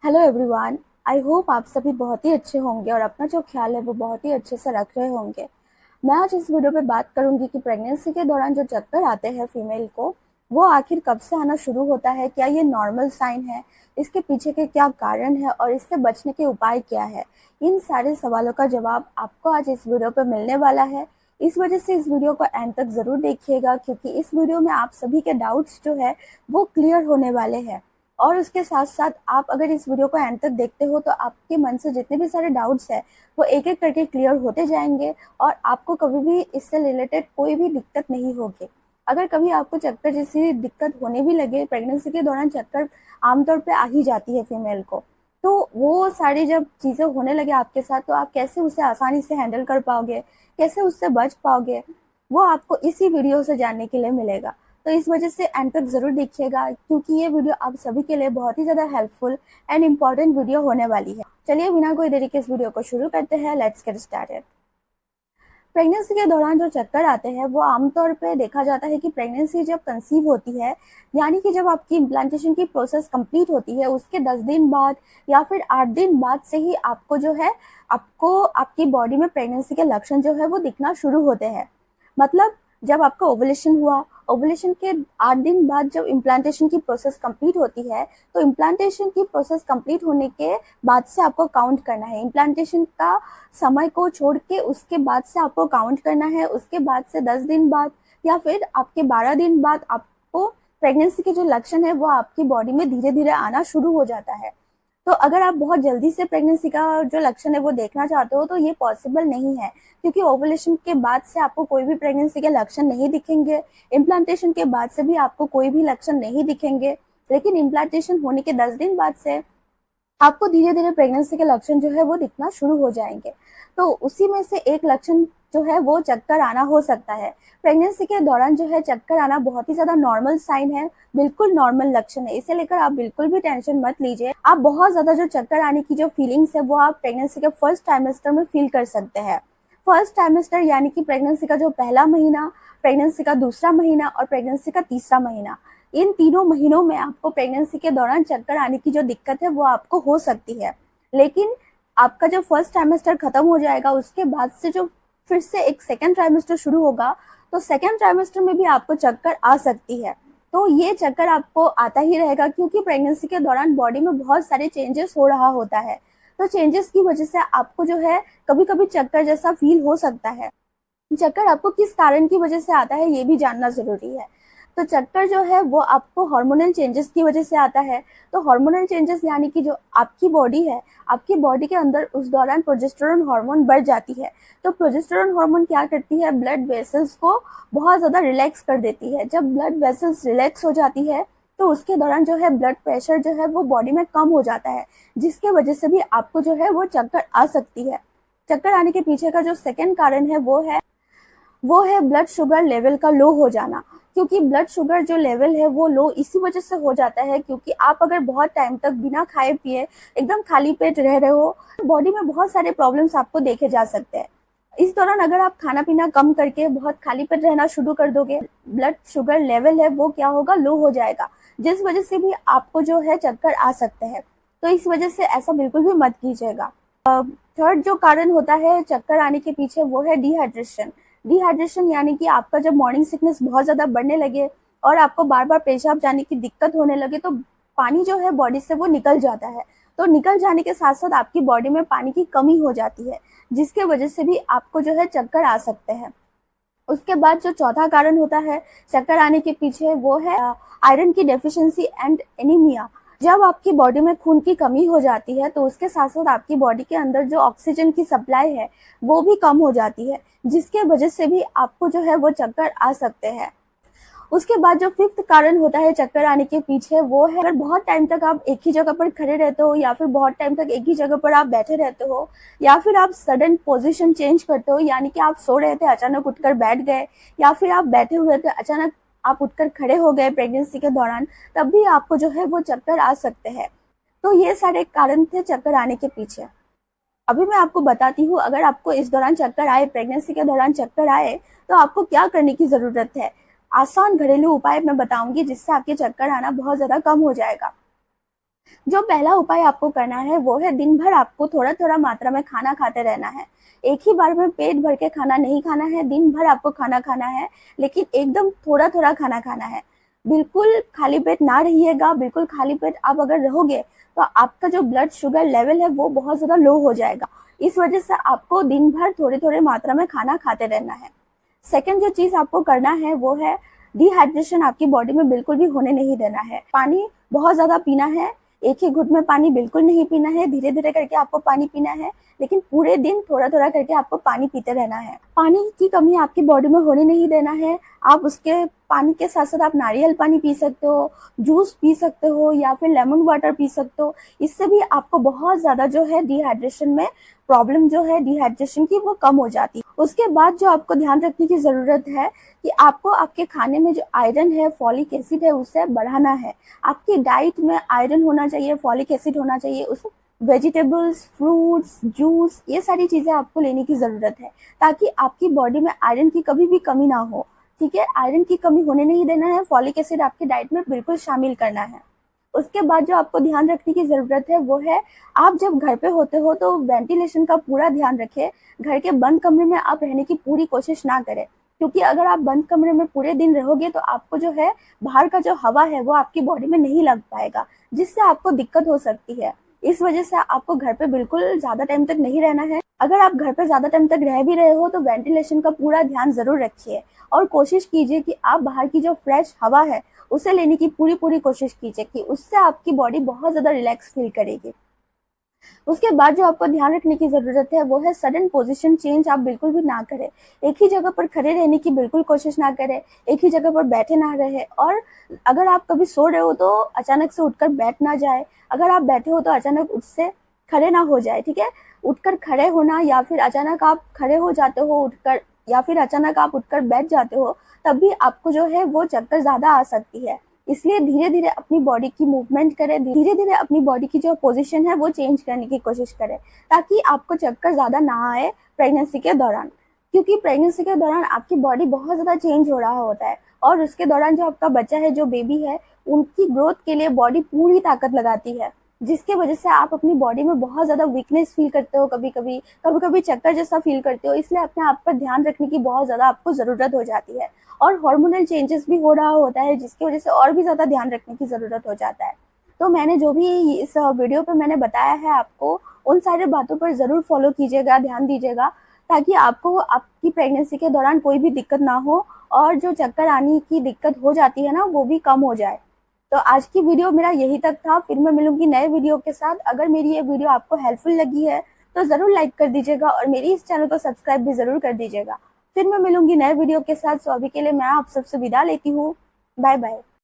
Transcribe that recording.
Hello everyone. I hope आप सभी बहुत ही अच्छे होंगे और अपना जो ख्याल है वो बहुत ही अच्छे से रख रहे होंगे। मैं आज इस वीडियो पे बात करूंगी कि प्रेगनेंसी के दौरान जो चक्कर आते हैं फीमेल को, वो आखिर कब से आना शुरू होता है, क्या ये नॉर्मल साइन है, इसके पीछे के क्या कारण है और इससे बचने के उपाय क्या है। इन सारे सवालों का जवाब आपको आज इस वीडियो पे मिलने वाला है। इस वजह से इस वीडियो को एंड तक जरूर देखिएगा, क्योंकि इस वीडियो में आप सभी के डाउट्स जो है वो क्लियर होने वाले हैं। और उसके साथ साथ आप अगर इस वीडियो को एंड तक देखते हो तो आपके मन से जितने भी सारे डाउट्स हैं वो एक एक करके क्लियर होते जाएंगे और आपको कभी भी इससे रिलेटेड कोई भी दिक्कत नहीं होगी। अगर कभी आपको चक्कर जैसी दिक्कत होने भी लगे, प्रेगनेंसी के दौरान चक्कर आमतौर पे आ ही जाती है फीमेल को, तो वो सारी जब चीज़ें होने लगे आपके साथ तो आप कैसे उसे आसानी से हैंडल कर पाओगे, कैसे उससे बच पाओगे, वो आपको इसी वीडियो से जानने के लिए मिलेगा। तो इस वजह से एंड तक जरूर देखिएगा, क्योंकि ये वीडियो आप सभी के लिए बहुत ही ज़्यादा हेल्पफुल एंड इम्पॉर्टेंट वीडियो होने वाली है। चलिए बिना कोई देरी के इस वीडियो को शुरू करते हैं। Let's get started. प्रेगनेंसी के दौरान जो चक्कर आते हैं वो आमतौर पे देखा जाता है कि प्रेगनेंसी जब कंसीव होती है, यानी कि जब आपकी इम्प्लांटेशन की प्रोसेस कंप्लीट होती है उसके 10 दिन बाद या फिर 8 दिन बाद से ही आपको जो है आपको आपकी बॉडी में प्रेगनेंसी के लक्षण जो है वो दिखना शुरू होते हैं। मतलब जब आपका ओवुलेशन हुआ, ओवुलेशन के 8 दिन बाद जब इम्प्लांटेशन की प्रोसेस कंप्लीट होती है, तो इम्प्लांटेशन की प्रोसेस कंप्लीट होने के बाद से आपको काउंट करना है। इम्प्लांटेशन का समय को छोड़ के उसके बाद से आपको काउंट करना है। उसके बाद से 10 दिन बाद या फिर आपके 12 दिन बाद आपको प्रेगनेंसी के जो लक्षण है वो आपकी बॉडी में धीरे धीरे आना शुरू हो जाता है। तो अगर आप बहुत जल्दी से प्रेगनेंसी का जो लक्षण है वो देखना चाहते हो तो ये पॉसिबल नहीं है, क्योंकि ओवुलेशन के बाद से आपको कोई भी प्रेगनेंसी के लक्षण नहीं दिखेंगे। इम्प्लांटेशन के बाद से भी आपको कोई भी लक्षण नहीं दिखेंगे, लेकिन इम्प्लांटेशन होने के 10 दिन बाद से आपको धीरे धीरे प्रेगनेंसी के लक्षण जो है वो दिखना शुरू हो जाएंगे। तो उसी में से एक लक्षण जो है वो चक्कर आना हो सकता है। प्रेगनेंसी के दौरान जो है चक्कर आना बहुत ही ज्यादा नॉर्मल साइन है, बिल्कुल नॉर्मल लक्षण है। इसे लेकर आप बिल्कुल भी टेंशन मत लीजिए। आप बहुत ज्यादा जो चक्कर आने की जो फीलिंग्स है वो आप प्रेगनेंसी के फर्स्ट ट्राइमेस्टर में फील कर सकते हैं। फर्स्ट ट्राइमेस्टर यानी कि प्रेगनेंसी का जो पहला महीना, प्रेगनेंसी का दूसरा महीना और प्रेगनेंसी का तीसरा महीना, इन तीनों महीनों में आपको प्रेगनेंसी के दौरान चक्कर आने की जो दिक्कत है वो आपको हो सकती है। लेकिन आपका जब फर्स्ट ट्राइमेस्टर खत्म हो जाएगा उसके बाद से जो फिर से एक सेकेंड ट्राइमेस्टर शुरू होगा, तो सेकेंड ट्राइमेस्टर में भी आपको चक्कर आ सकती है। तो ये चक्कर आपको आता ही रहेगा, क्योंकि प्रेगनेंसी के दौरान बॉडी में बहुत सारे चेंजेस हो रहा होता है। तो चेंजेस की वजह से आपको जो है कभी कभी चक्कर जैसा फील हो सकता है। चक्कर आपको किस कारण की वजह से आता है ये भी जानना जरूरी है। तो चक्कर जो है वो आपको हार्मोनल चेंजेस की वजह से आता है। तो हार्मोनल चेंजेस यानी कि जो आपकी बॉडी है, आपकी बॉडी के अंदर उस दौरान प्रोजेस्टेरोन हार्मोन बढ़ जाती है। तो प्रोजेस्टेरोन हार्मोन क्या करती है, ब्लड वेसल्स को बहुत ज़्यादा रिलैक्स कर देती है। जब ब्लड वेसल्स रिलैक्स हो जाती है तो उसके दौरान जो है ब्लड प्रेशर जो है वो बॉडी में कम हो जाता है, जिसके वजह से भी आपको जो है वो चक्कर आ सकती है। चक्कर आने के पीछे का जो सेकेंड कारण है वो है ब्लड शुगर लेवल का लो हो जाना। क्योंकि ब्लड शुगर जो लेवल है वो लो इसी वजह से हो जाता है, क्योंकि आप अगर बहुत टाइम तक बिना खाए पिए एकदम खाली पेट रह रहे हो, बॉडी में बहुत सारे प्रॉब्लम्स आपको देखे जा सकते हैं। इस दौरान अगर आप खाना पीना कम करके बहुत खाली पेट रहना शुरू कर दोगे, ब्लड शुगर लेवल है वो क्या होगा, लो हो जाएगा, जिस वजह से भी आपको जो है चक्कर आ सकते हैं। तो इस वजह से ऐसा बिल्कुल भी मत कीजिएगा। थर्ड जो कारण होता है चक्कर आने के पीछे वो है डिहाइड्रेशन। डिहाइड्रेशन यानी कि आपका जब मॉर्निंग सिकनेस बहुत ज़्यादा बढ़ने लगे और आपको बार बार पेशाब जाने की दिक्कत होने लगे, तो पानी जो है बॉडी से वो निकल जाता है। तो निकल जाने के साथ साथ आपकी बॉडी में पानी की कमी हो जाती है, जिसके वजह से भी आपको जो है चक्कर आ सकते हैं। उसके बाद जो चौथा कारण होता है चक्कर आने के पीछे वो है आयरन की डेफिशिएंसी एंड एनीमिया। जब आपकी बॉडी में खून की कमी हो जाती है तो उसके साथ साथ आपकी बॉडी के अंदर जो ऑक्सीजन की सप्लाई है वो भी कम हो जाती है, जिसके वजह से भी आपको जो है वो चक्कर आ सकते हैं। उसके बाद जो फिफ्थ कारण होता है चक्कर आने के पीछे वो है, अगर बहुत टाइम तक आप एक ही जगह पर खड़े रहते हो या फिर बहुत टाइम तक एक ही जगह पर आप बैठे रहते हो, या फिर आप सडन पोजीशन चेंज करते हो, यानी कि आप सो रहे थे अचानक उठकर बैठ गए, या फिर आप बैठे हुए थे अचानक आप उठकर खड़े हो गए प्रेगनेंसी के दौरान, तब भी आपको जो है वो चक्कर आ सकते हैं। तो ये सारे कारण थे चक्कर आने के पीछे। अभी मैं आपको बताती हूँ, अगर आपको इस दौरान चक्कर आए, प्रेगनेंसी के दौरान चक्कर आए, तो आपको क्या करने की ज़रूरत है। आसान घरेलू उपाय मैं बताऊंगी जिससे आपके चक्कर आना बहुत ज़्यादा कम हो जाएगा। जो पहला उपाय आपको करना है वो है दिन भर आपको थोड़ा थोड़ा मात्रा में खाना खाते रहना है। एक ही बार में पेट भर के खाना नहीं खाना है, दिन भर आपको खाना खाना है, लेकिन एकदम थोड़ा थोड़ा खाना खाना है। बिल्कुल खाली पेट ना रहिएगा। बिल्कुल खाली पेट आप अगर रहोगे तो आपका जो ब्लड शुगर लेवल है वो बहुत ज़्यादा लो हो जाएगा। इस वजह से आपको दिन भर थोड़े थोड़े मात्रा में खाना खाते रहना है। सेकंड जो चीज़ आपको करना है वो है डिहाइड्रेशन आपकी बॉडी में बिल्कुल भी होने नहीं देना है। पानी बहुत ज़्यादा पीना है। एक ही घुट में पानी बिल्कुल नहीं पीना है, धीरे धीरे करके आपको पानी पीना है, लेकिन पूरे दिन थोड़ा थोड़ा करके आपको पानी पीते रहना है। पानी की कमी आपकी बॉडी में होने नहीं देना है। आप उसके पानी के साथ साथ आप नारियल पानी पी सकते हो, जूस पी सकते हो, या फिर लेमन वाटर पी सकते हो। इससे भी आपको बहुत ज़्यादा जो है डिहाइड्रेशन में प्रॉब्लम जो है डिहाइड्रेशन की वो कम हो जाती है। उसके बाद जो आपको ध्यान रखने की ज़रूरत है कि आपको आपके खाने में जो आयरन है, फॉलिक एसिड है, उसे बढ़ाना है। आपकी डाइट में आयरन होना चाहिए, फॉलिक एसिड होना चाहिए, उसमें वेजिटेबल्स, फ्रूट्स, जूस, ये सारी चीज़ें आपको लेने की ज़रूरत है ताकि आपकी बॉडी में आयरन की कभी भी कमी ना हो। ठीक है, आयरन की कमी होने नहीं देना है। फॉलिक एसिड आपकी डाइट में बिल्कुल शामिल करना है। उसके बाद जो आपको ध्यान रखने की ज़रूरत है वो है, आप जब घर पे होते हो तो वेंटिलेशन का पूरा ध्यान रखें। घर के बंद कमरे में आप रहने की पूरी कोशिश ना करें, क्योंकि अगर आप बंद कमरे में पूरे दिन रहोगे तो आपको जो है बाहर का जो हवा है वो आपकी बॉडी में नहीं लग पाएगा, जिससे आपको दिक्कत हो सकती है। इस वजह से आपको घर पे बिल्कुल ज़्यादा टाइम तक नहीं रहना है। अगर आप घर पे ज़्यादा टाइम तक रह भी रहे हो तो वेंटिलेशन का पूरा ध्यान ज़रूर रखिए और कोशिश कीजिए कि आप बाहर की जो फ्रेश हवा है उसे लेने की पूरी पूरी कोशिश कीजिए कि उससे आपकी बॉडी बहुत ज़्यादा रिलैक्स फील करेगी। उसके बाद जो आपको ध्यान रखने की ज़रूरत है वो है सडन पोजीशन चेंज आप बिल्कुल भी ना करें। एक ही जगह पर खड़े रहने की बिल्कुल कोशिश ना करें, एक ही जगह पर बैठे ना रहे, और अगर आप कभी सो रहे हो तो अचानक से उठकर बैठ ना जाए। अगर आप बैठे हो तो अचानक उससे खड़े ना हो जाए। ठीक है, उठकर खड़े होना या फिर अचानक आप खड़े हो जाते हो उठकर, या फिर अचानक आप उठकर बैठ जाते हो, तब भी आपको जो है वो चक्कर ज़्यादा आ सकती है। इसलिए धीरे धीरे अपनी बॉडी की मूवमेंट करें, धीरे धीरे अपनी बॉडी की जो पोजीशन है वो चेंज करने की कोशिश करें ताकि आपको चक्कर ज़्यादा ना आए प्रेगनेंसी के दौरान। क्योंकि प्रेगनेंसी के दौरान आपकी बॉडी बहुत ज़्यादा चेंज हो रहा होता है और उसके दौरान जो आपका बच्चा है, जो बेबी है, उनकी ग्रोथ के लिए बॉडी पूरी ताकत लगाती है, जिसके वजह से आप अपनी बॉडी में बहुत ज़्यादा वीकनेस फील करते हो, कभी कभी चक्कर जैसा फील करते हो। इसलिए अपने आप पर ध्यान रखने की बहुत ज़्यादा आपको ज़रूरत हो जाती है और हार्मोनल चेंजेस भी हो रहा होता है, जिसकी वजह से और भी ज़्यादा ध्यान रखने की ज़रूरत हो जाता है। तो मैंने जो भी इस वीडियो पे मैंने बताया है आपको, उन सारे बातों पर ज़रूर फॉलो कीजिएगा, ध्यान दीजिएगा, ताकि आपको आपकी प्रेगनेंसी के दौरान कोई भी दिक्कत ना हो और जो चक्कर आने की दिक्कत हो जाती है ना वो भी कम हो जाए। तो आज की वीडियो मेरा यही तक था। फिर मैं मिलूंगी नए वीडियो के साथ। अगर मेरी ये वीडियो आपको हेल्पफुल लगी है तो ज़रूर लाइक कर दीजिएगा और मेरी इस चैनल को सब्सक्राइब भी ज़रूर कर दीजिएगा। फिर मैं मिलूंगी नए वीडियो के साथ। सो अभी के लिए मैं आप सबसे विदा लेती हूँ। Bye bye.